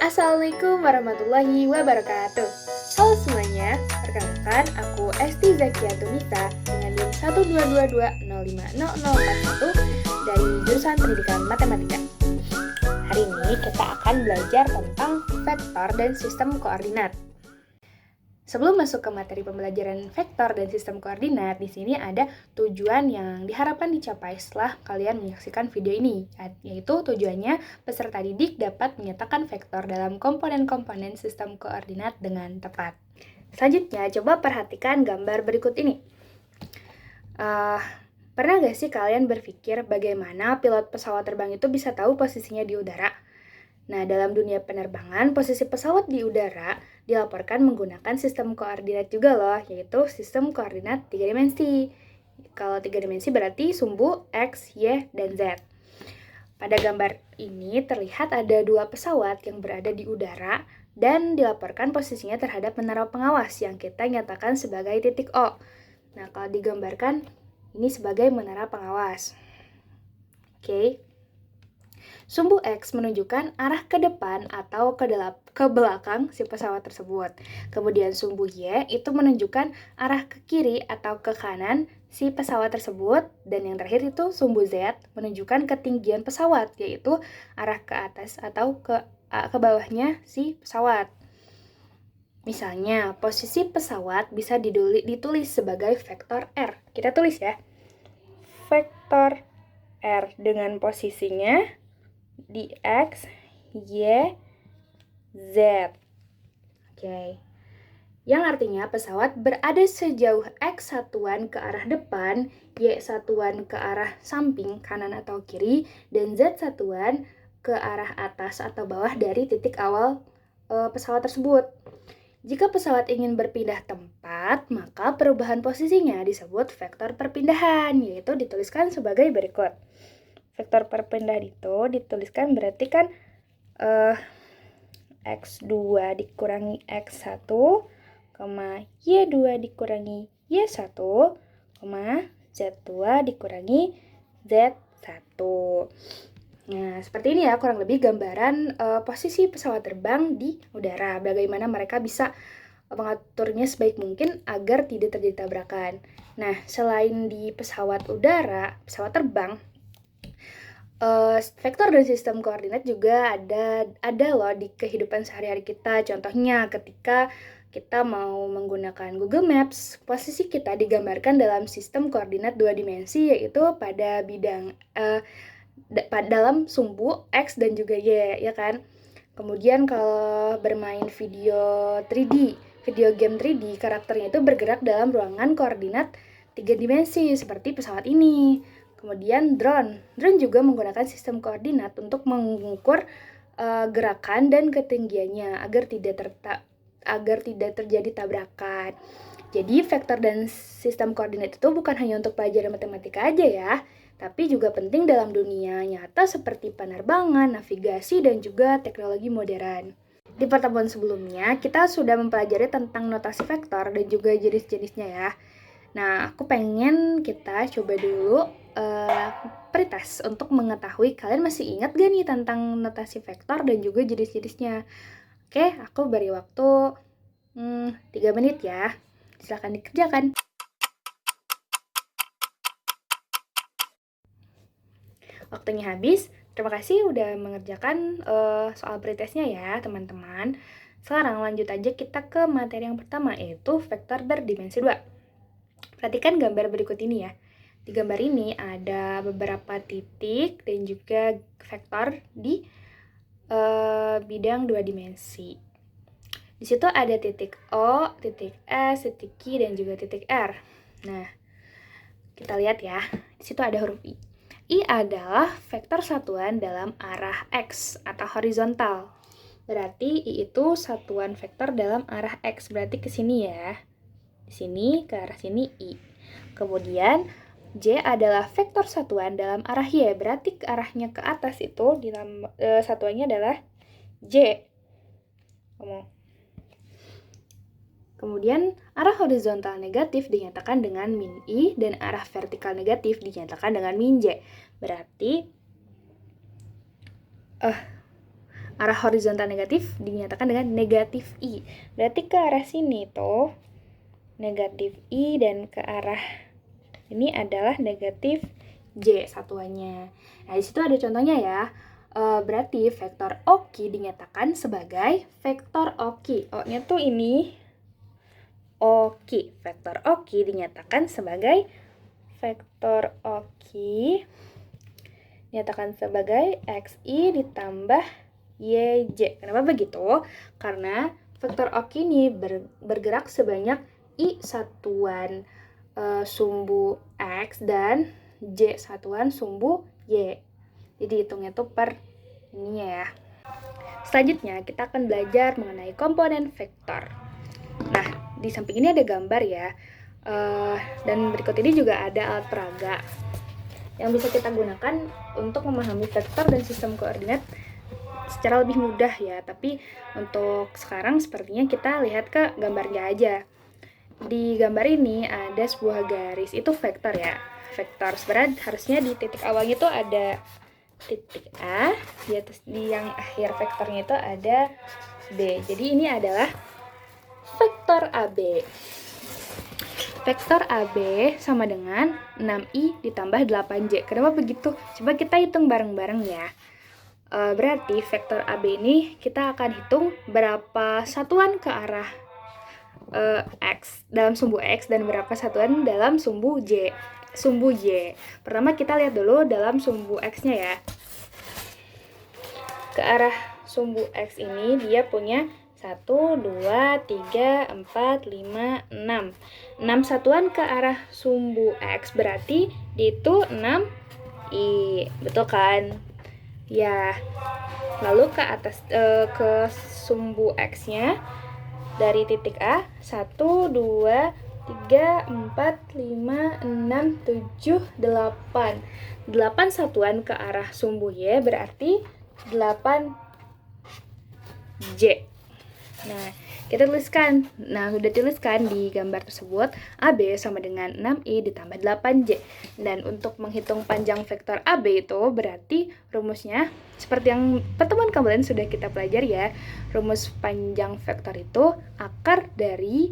Assalamualaikum warahmatullahi wabarakatuh. Halo semuanya, perkenalkan aku Esti Zakia Tunita dengan NIM 122205041 dari jurusan Pendidikan Matematika. Hari ini kita akan belajar tentang vektor dan sistem koordinat. Sebelum masuk ke materi pembelajaran vektor dan sistem koordinat, di sini ada tujuan yang diharapkan dicapai setelah kalian menyaksikan video ini, yaitu tujuannya peserta didik dapat menyatakan vektor dalam komponen-komponen sistem koordinat dengan tepat. Selanjutnya, coba perhatikan gambar berikut ini. Pernah gak sih kalian berpikir bagaimana pilot pesawat terbang itu bisa tahu posisinya di udara? Nah, dalam dunia penerbangan, posisi pesawat di udara dilaporkan menggunakan sistem koordinat juga loh, yaitu sistem koordinat 3 dimensi. Kalau 3 dimensi berarti sumbu X, Y, dan Z. Pada gambar ini terlihat ada dua pesawat yang berada di udara dan dilaporkan posisinya terhadap menara pengawas yang kita nyatakan sebagai titik O. Nah, kalau digambarkan, ini sebagai menara pengawas. Oke. Sumbu X menunjukkan arah ke depan atau ke belakang si pesawat tersebut. Kemudian sumbu Y itu menunjukkan arah ke kiri atau ke kanan si pesawat tersebut. Dan yang terakhir itu sumbu Z menunjukkan ketinggian pesawat, yaitu arah ke atas atau ke bawahnya si pesawat. Misalnya, posisi pesawat bisa ditulis sebagai vektor R. Kita tulis ya. Vektor R dengan posisinya di X, Y, Z. Oke. Yang artinya pesawat berada sejauh X satuan ke arah depan, Y satuan ke arah samping, kanan atau kiri, dan Z satuan ke arah atas atau bawah dari titik awal pesawat tersebut. Jika pesawat ingin berpindah tempat, maka perubahan posisinya disebut vektor perpindahan, yaitu dituliskan sebagai berikut. Vektor perpindahan itu dituliskan berarti kan X2 dikurangi X1, Y2 dikurangi Y1, Z2 dikurangi Z1. Nah, seperti ini ya kurang lebih gambaran posisi pesawat terbang di udara. Bagaimana mereka bisa mengaturnya sebaik mungkin agar tidak terjadi tabrakan. Nah, selain di pesawat udara, pesawat terbang, vektor dan sistem koordinat juga ada loh di kehidupan sehari-hari kita. Contohnya ketika kita mau menggunakan Google Maps, posisi kita digambarkan dalam sistem koordinat 2 dimensi, yaitu pada bidang dalam sumbu X dan juga Y, ya kan? Kemudian kalau bermain video game 3D, karakternya itu bergerak dalam ruangan koordinat 3 dimensi seperti pesawat ini. Kemudian drone juga menggunakan sistem koordinat untuk mengukur gerakan dan ketinggiannya agar tidak terjadi tabrakan. Jadi vektor dan sistem koordinat itu bukan hanya untuk pelajaran matematika aja ya, tapi juga penting dalam dunia nyata seperti penerbangan, navigasi, dan juga teknologi modern. Di pertemuan sebelumnya, kita sudah mempelajari tentang notasi vektor dan juga jenis-jenisnya ya. Nah, aku pengen kita coba dulu pretest untuk mengetahui kalian masih ingat gak nih tentang notasi vektor dan juga jenis-jenisnya. Oke, aku beri waktu 3 menit ya. Silakan dikerjakan. Waktunya habis. Terima kasih udah mengerjakan soal pretestnya ya, teman-teman. Sekarang lanjut aja kita ke materi yang pertama, yaitu vektor berdimensi 2. Perhatikan gambar berikut ini ya. Di gambar ini ada beberapa titik dan juga vektor di bidang 2 dimensi. Di situ ada titik O, titik S, titik Q, dan juga titik R. Nah, kita lihat ya. Di situ ada huruf I. I adalah vektor satuan dalam arah X atau horizontal. Berarti I itu satuan vektor dalam arah X. Berarti ke sini ya. Di sini ke arah sini I. Kemudian J adalah vektor satuan dalam arah Y, berarti arahnya ke atas itu satuannya adalah J. Kemudian arah horizontal negatif dinyatakan dengan min I dan arah vertikal negatif dinyatakan dengan min J. Berarti arah horizontal negatif dinyatakan dengan negatif I. Berarti ke arah sini tuh negatif I dan ke arah ini adalah negatif J satuannya. Nah, di situ ada contohnya ya. Berarti vektor OQ dinyatakan sebagai vektor OQ. O-nya tuh ini OQ. Vektor OQ dinyatakan sebagai vektor OQ dinyatakan sebagai XI ditambah YJ. Kenapa begitu? Karena vektor OQ ini bergerak sebanyak I satuan sumbu X dan J satuan sumbu Y. Jadi hitungnya tuh per ininya ya. Selanjutnya kita akan belajar mengenai komponen vektor. Nah, di samping ini ada gambar ya. Dan berikut ini juga ada alat peraga yang bisa kita gunakan untuk memahami vektor dan sistem koordinat secara lebih mudah ya. Tapi untuk sekarang sepertinya kita lihat ke gambarnya aja. Di gambar ini ada sebuah garis, itu vektor ya. Vektor sebenarnya harusnya di titik awalnya tuh ada titik A, di yang akhir vektornya itu ada B. Jadi ini adalah vektor AB. Vektor AB sama dengan 6I ditambah 8J. Kenapa begitu? Coba kita hitung bareng-bareng ya. Berarti vektor AB ini kita akan hitung berapa satuan ke arah X dalam sumbu X dan berapa satuan dalam sumbu Y. Pertama kita lihat dulu dalam sumbu X-nya ya. Ke arah sumbu X ini dia punya 1, 2, 3, 4, 5, 6. 6 satuan ke arah sumbu X berarti itu 6I. Betul kan? Ya. Lalu ke atas ke sumbu X-nya dari titik A 1, 2, 3, 4, 5, 6, 7, 8. 8 satuan ke arah sumbu Y berarti 8J. Nah, kita tuliskan. Nah, sudah tuliskan di gambar tersebut AB sama dengan 6I ditambah 8J. Dan untuk menghitung panjang vektor AB itu berarti rumusnya seperti yang pertemuan kemarin sudah kita pelajari ya. Rumus panjang vektor itu akar dari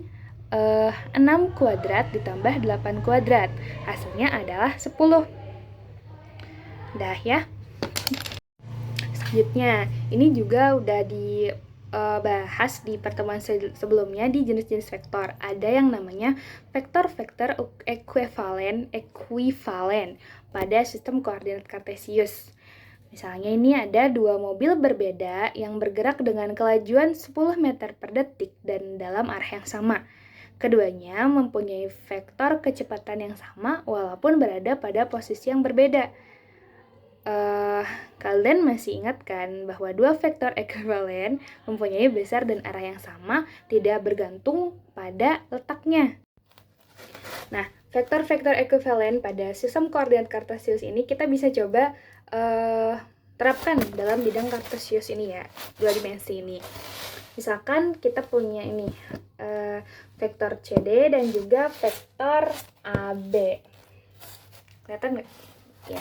6 kuadrat ditambah 8 kuadrat. Hasilnya adalah 10. Dah ya. Selanjutnya, ini juga udah dibahas di pertemuan sebelumnya di jenis-jenis vektor. Ada yang namanya vektor-vektor ekuivalen pada sistem koordinat kartesius. Misalnya ini ada dua mobil berbeda yang bergerak dengan kelajuan 10 meter per detik dan dalam arah yang sama. Keduanya mempunyai vektor kecepatan yang sama walaupun berada pada posisi yang berbeda. Kalian masih ingat kan bahwa dua vektor ekuivalen mempunyai besar dan arah yang sama, tidak bergantung pada letaknya. Nah, vektor-vektor ekuivalen pada sistem koordinat kartesius ini kita bisa coba terapkan dalam bidang kartesius ini ya, dua dimensi ini. Misalkan kita punya ini vektor CD dan juga vektor AB. Kelihatan nggak? Ya.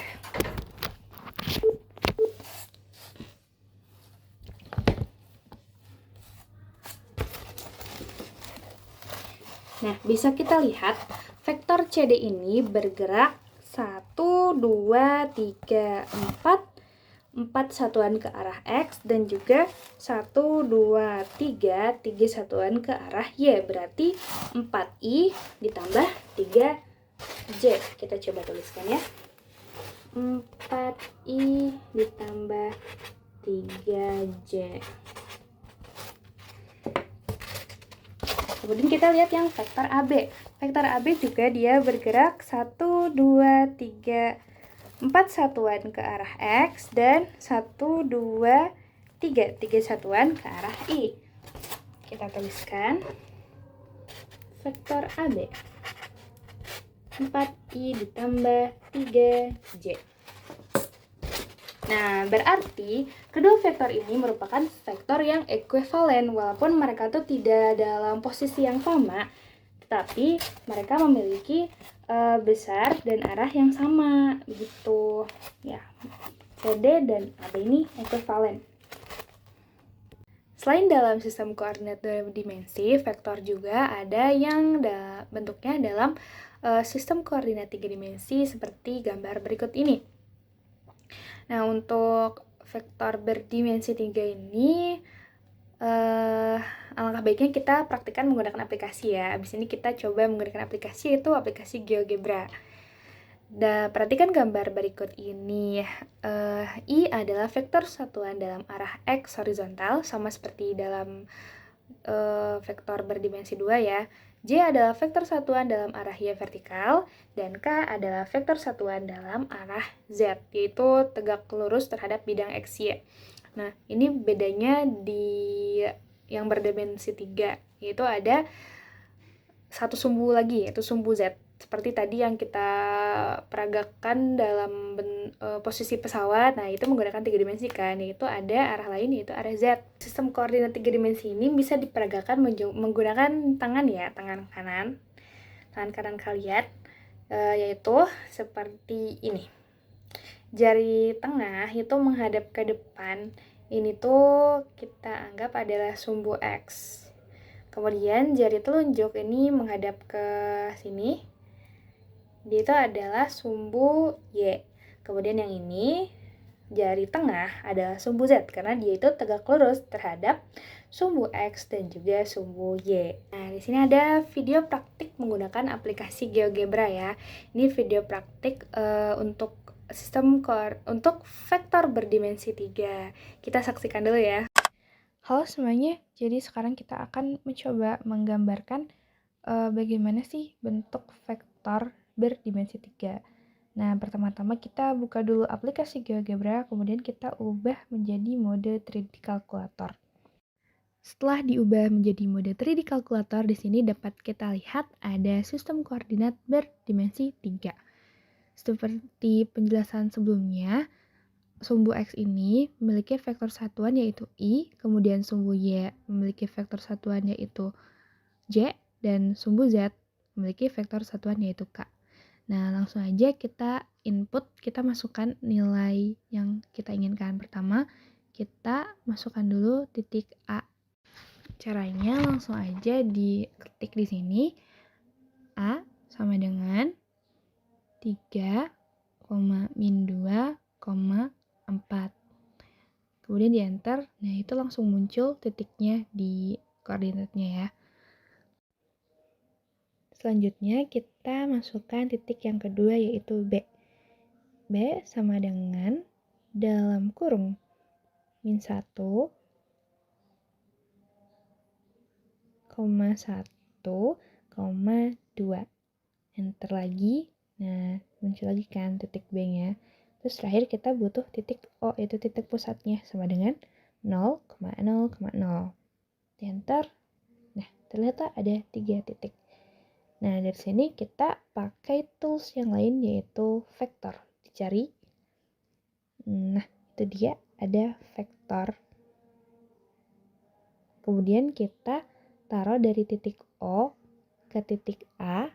Nah, bisa kita lihat vektor CD ini bergerak 1, 2, 3, 4 satuan ke arah X dan juga 1, 2, 3 satuan ke arah Y. Berarti 4I ditambah 3J. Kita coba tuliskan ya. 4I ditambah 3J. Kemudian kita lihat yang vektor AB. Vektor AB juga dia bergerak 1, 2, 3, 4 satuan ke arah X dan 1, 2, 3 satuan ke arah Y. Kita tuliskan vektor AB. 4I ditambah 3J. Nah, berarti kedua vektor ini merupakan vektor yang ekuivalen walaupun mereka tuh tidak dalam posisi yang sama, tetapi mereka memiliki besar dan arah yang sama begitu. Ya, CD dan AB ini ekuivalen. Selain dalam sistem koordinat dua dimensi, vektor juga ada yang bentuknya dalam sistem koordinat 3 dimensi seperti gambar berikut ini. Nah, untuk vektor berdimensi 3 ini alangkah baiknya kita praktikkan menggunakan aplikasi ya. Abis ini kita coba menggunakan aplikasi, yaitu aplikasi GeoGebra. Nah, perhatikan gambar berikut ini. I adalah vektor satuan dalam arah X horizontal, sama seperti dalam vektor berdimensi 2 ya. J adalah vektor satuan dalam arah Y vertikal, dan K adalah vektor satuan dalam arah Z, yaitu tegak lurus terhadap bidang XY. Nah, ini bedanya di yang berdimensi 3, yaitu ada satu sumbu lagi, yaitu sumbu Z. Seperti tadi yang kita peragakan dalam posisi pesawat, nah itu menggunakan 3 dimensi kan, yaitu ada arah lain, yaitu arah Z. Sistem koordinat 3 dimensi ini bisa diperagakan menggunakan tangan ya, tangan kanan kalian, yaitu seperti ini. Jari tengah itu menghadap ke depan, ini tuh kita anggap adalah sumbu X. Kemudian jari telunjuk ini menghadap ke sini, dia itu adalah sumbu Y. Kemudian yang ini, jari tengah adalah sumbu Z, karena dia itu tegak lurus terhadap sumbu X dan juga sumbu Y. Nah, di sini ada video praktik menggunakan aplikasi GeoGebra ya. Ini video praktik untuk untuk vektor berdimensi 3. Kita saksikan dulu ya. Halo semuanya, jadi sekarang kita akan mencoba menggambarkan bagaimana sih bentuk vektor berdimensi 3. Nah, pertama-tama kita buka dulu aplikasi GeoGebra, kemudian kita ubah menjadi mode 3D Calculator. Setelah diubah menjadi mode 3D Calculator, di sini dapat kita lihat ada sistem koordinat berdimensi 3. Seperti penjelasan sebelumnya, sumbu X ini memiliki vektor satuan yaitu I, kemudian sumbu Y memiliki vektor satuan yaitu J, dan sumbu Z memiliki vektor satuan yaitu K. Nah, langsung aja kita input, kita masukkan nilai yang kita inginkan. Pertama, kita masukkan dulu titik A. Caranya langsung aja diketik di sini. A sama dengan 3, min 2, 4. Kemudian di enter, nah itu langsung muncul titiknya di koordinatnya ya. Selanjutnya kita masukkan titik yang kedua yaitu B. B sama dengan dalam kurung min 1, 1,2. Enter lagi, nah muncul lagi kan titik B-nya. Terus terakhir kita butuh titik O, yaitu titik pusatnya sama dengan 0,0,0. Di enter, nah ternyata ada 3 titik. Nah, dari sini kita pakai tools yang lain yaitu vektor. Dicari. Nah, itu dia ada vektor. Kemudian kita taruh dari titik O ke titik A.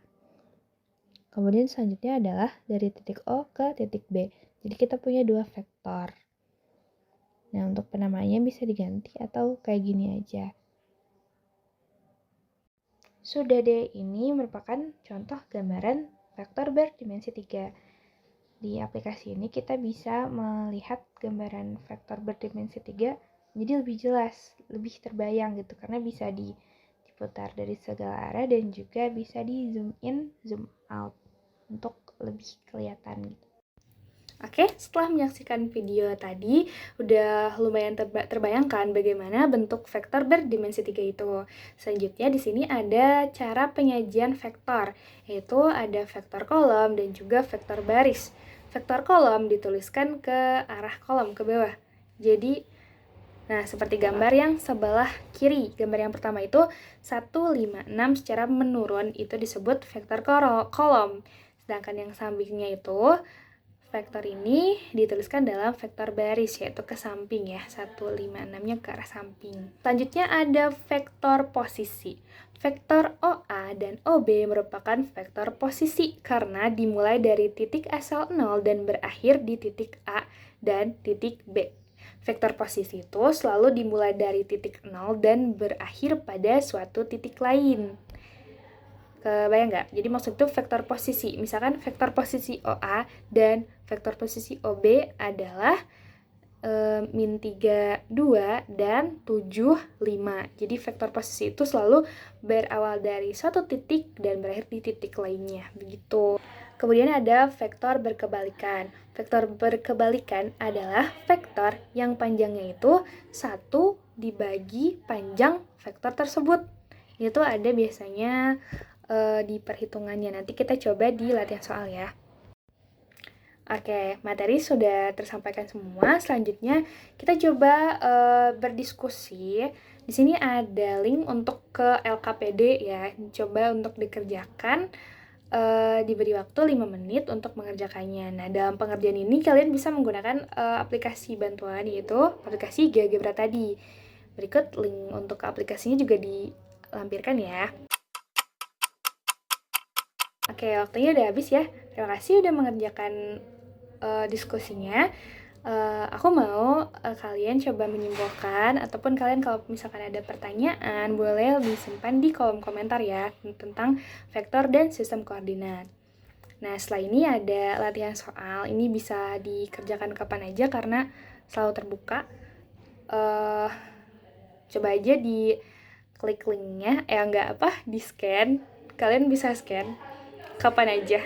Kemudian selanjutnya adalah dari titik O ke titik B. Jadi kita punya 2 vektor. Nah, untuk penamaannya bisa diganti atau kayak gini aja. Sudah deh, ini merupakan contoh gambaran vektor berdimensi 3. Di aplikasi ini kita bisa melihat gambaran vektor berdimensi 3 menjadi lebih jelas, lebih terbayang gitu, karena bisa diputar dari segala arah dan juga bisa di zoom in, zoom out untuk lebih kelihatan gitu. Oke, setelah menyaksikan video tadi, udah lumayan terbayangkan bagaimana bentuk vektor berdimensi 3 itu. Selanjutnya di sini ada cara penyajian vektor, yaitu ada vektor kolom dan juga vektor baris. Vektor kolom dituliskan ke arah kolom, ke bawah. Jadi, nah seperti gambar yang sebelah kiri. Gambar yang pertama itu 1, 5, 6 secara menurun, itu disebut vektor kolom. Sedangkan yang sampingnya itu vektor ini dituliskan dalam vektor baris, yaitu ke samping ya, 1, 5, 6-nya ke arah samping. Selanjutnya ada vektor posisi. Vektor OA dan OB merupakan vektor posisi karena dimulai dari titik asal 0 dan berakhir di titik A dan titik B. Vektor posisi itu selalu dimulai dari titik 0 dan berakhir pada suatu titik lain. Kebayang nggak? Jadi maksud itu vektor posisi. Misalkan vektor posisi OA dan vektor posisi OB adalah min 3, 2, dan 7, 5. Jadi vektor posisi itu selalu berawal dari suatu titik dan berakhir di titik lainnya. Begitu. Kemudian ada vektor berkebalikan. Vektor berkebalikan adalah vektor yang panjangnya itu 1 dibagi panjang vektor tersebut. Itu ada biasanya di perhitungannya. Nanti kita coba di latihan soal ya. Oke, materi sudah tersampaikan semua. Selanjutnya kita coba berdiskusi. Di sini ada link untuk ke LKPD ya. Coba untuk dikerjakan. Diberi waktu 5 menit untuk mengerjakannya. Nah, dalam pengerjaan ini kalian bisa menggunakan aplikasi bantuan, yaitu aplikasi GeoGebra tadi. Berikut link untuk aplikasinya juga dilampirkan ya. Oke, waktunya udah habis ya. Terima kasih udah mengerjakan diskusinya. Aku mau kalian coba menyimpulkan, ataupun kalian kalau misalkan ada pertanyaan boleh disimpan di kolom komentar ya tentang vektor dan sistem koordinat. Nah, setelah ini ada latihan soal. Ini bisa dikerjakan kapan aja karena selalu terbuka. Coba aja di klik linknya, di scan. Kalian bisa scan kapan aja.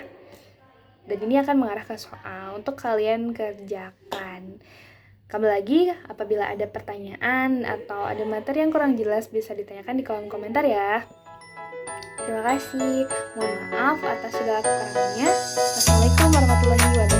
Dan ini akan mengarah ke soal untuk kalian kerjakan. Kembali lagi, apabila ada pertanyaan atau ada materi yang kurang jelas bisa ditanyakan di kolom komentar ya. Terima kasih. Mohon maaf atas segala kekurangannya. Wassalamualaikum warahmatullahi wabarakatuh.